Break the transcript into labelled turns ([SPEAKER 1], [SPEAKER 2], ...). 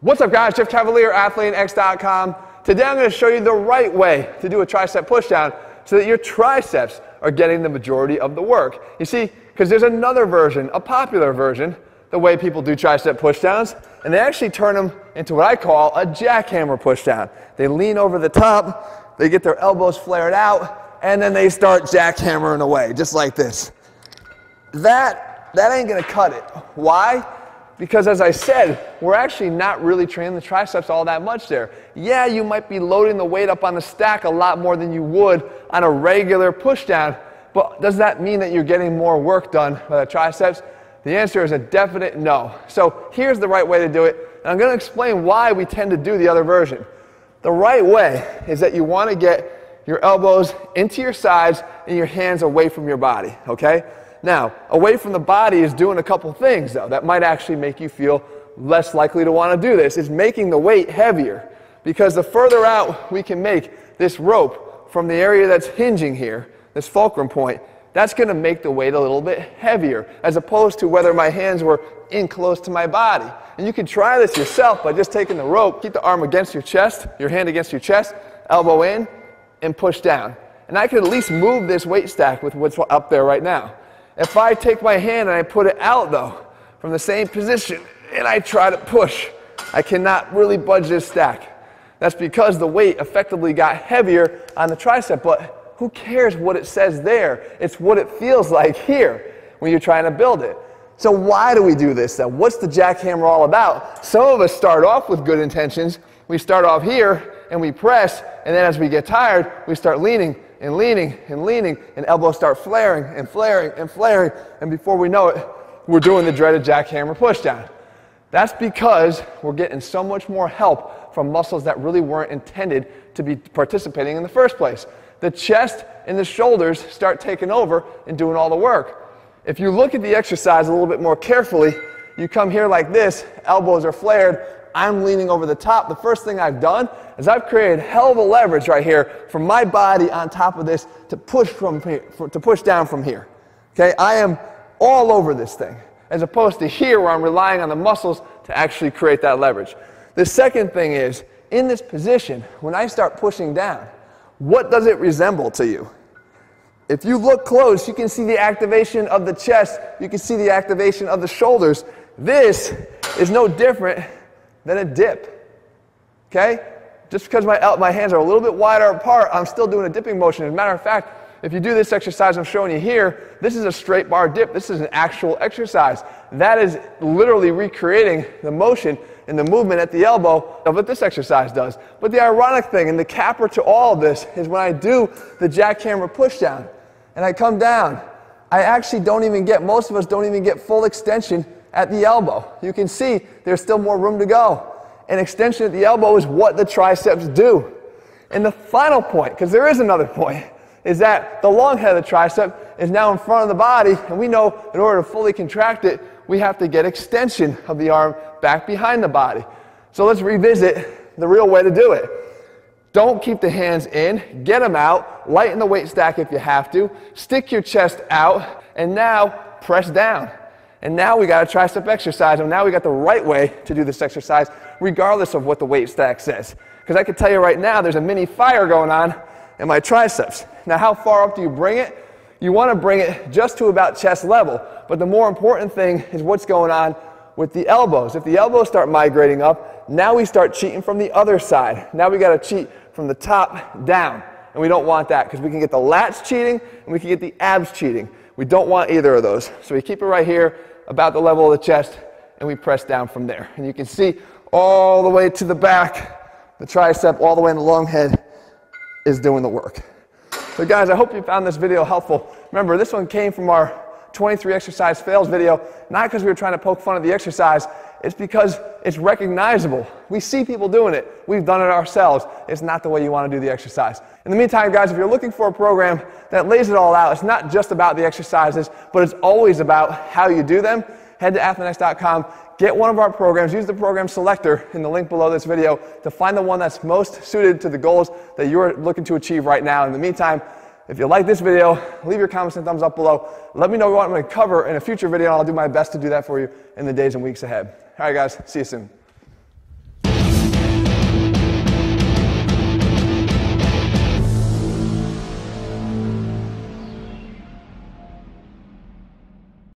[SPEAKER 1] What's up guys, Jeff Cavaliere, AthleanX.com. Today I'm going to show you the right way to do a tricep pushdown so that your triceps are getting the majority of the work. You see, because there's another version, a popular version, the way people do tricep pushdowns, and they actually turn them into what I call a jackhammer pushdown. They lean over the top, they get their elbows flared out, and then they start jackhammering away, just like this. That ain't going to cut it. Why? Because as I said, we're actually not really training the triceps all that much there. Yeah, you might be loading the weight up on the stack a lot more than you would on a regular pushdown, but does that mean that you're getting more work done by the triceps? The answer is a definite no. So here's the right way to do it, and I'm going to explain why we tend to do the other version. The right way is that you want to get your elbows into your sides and your hands away from your body, okay? Now, away from the body is doing a couple things, though, that might actually make you feel less likely to want to do this. It's making the weight heavier, because the further out we can make this rope from the area that's hinging here, this fulcrum point, that's going to make the weight a little bit heavier, as opposed to whether my hands were in close to my body. And you can try this yourself by just taking the rope, keep the arm against your chest, your hand against your chest, elbow in, and push down. And I can at least move this weight stack with what's up there right now. If I take my hand and I put it out, though, from the same position, and I try to push, I cannot really budge this stack. That's because the weight effectively got heavier on the tricep, but who cares what it says there? It's what it feels like here when you're trying to build it. So why do we do this then? What's the jackhammer all about? Some of us start off with good intentions. We start off here and we press, and then as we get tired, we start leaning and leaning and leaning, and elbows start flaring and flaring and flaring, and before we know it, we're doing the dreaded jackhammer pushdown. That's because we're getting so much more help from muscles that really weren't intended to be participating in the first place. The chest and the shoulders start taking over and doing all the work. If you look at the exercise a little bit more carefully, you come here like this, elbows are flared, I'm leaning over the top. The first thing I've done is I've created hell of a leverage right here from my body on top of this to push from here, to push down from here. Okay, I am all over this thing, as opposed to here where I'm relying on the muscles to actually create that leverage. The second thing is, in this position, when I start pushing down, what does it resemble to you? If you look close, you can see the activation of the chest, you can see the activation of the shoulders. This is no different than a dip, okay? Just because my hands are a little bit wider apart, I'm still doing a dipping motion. As a matter of fact, if you do this exercise I'm showing you here, this is a straight bar dip. This is an actual exercise. That is literally recreating the motion and the movement at the elbow of what this exercise does. But the ironic thing, and the capper to all of this, is when I do the jackhammer pushdown and I come down, I actually don't even get, most of us don't even get full extension at the elbow. You can see there's still more room to go. And extension at the elbow is what the triceps do. And the final point, because there is another point, is that the long head of the tricep is now in front of the body, and we know in order to fully contract it, we have to get extension of the arm back behind the body. So let's revisit the real way to do it. Don't keep the hands in, get them out, lighten the weight stack if you have to, stick your chest out, and now press down. And now we got a tricep exercise, and now we got the right way to do this exercise, regardless of what the weight stack says. Because I can tell you right now, there's a mini fire going on in my triceps. Now, how far up do you bring it? You want to bring it just to about chest level, but the more important thing is what's going on with the elbows. If the elbows start migrating up, now we start cheating from the other side. Now we got to cheat from the top down, and we don't want that, because we can get the lats cheating and we can get the abs cheating. We don't want either of those. So we keep it right here, about the level of the chest, and we press down from there. And you can see all the way to the back, the tricep all the way in the long head is doing the work. So guys, I hope you found this video helpful. Remember, this one came from our 23 exercise fails video, not because we were trying to poke fun at the exercise, it's because it's recognizable. We see people doing it. We've done it ourselves. It's not the way you want to do the exercise. In the meantime, guys, if you're looking for a program that lays it all out, it's not just about the exercises, but it's always about how you do them. Head to AthleanX.com, get one of our programs, use the program selector in the link below this video to find the one that's most suited to the goals that you're looking to achieve right now. In the meantime, if you like this video, leave your comments and thumbs up below. Let me know what I'm going to cover in a future video, and I'll do my best to do that for you in the days and weeks ahead. All right, guys, see you soon.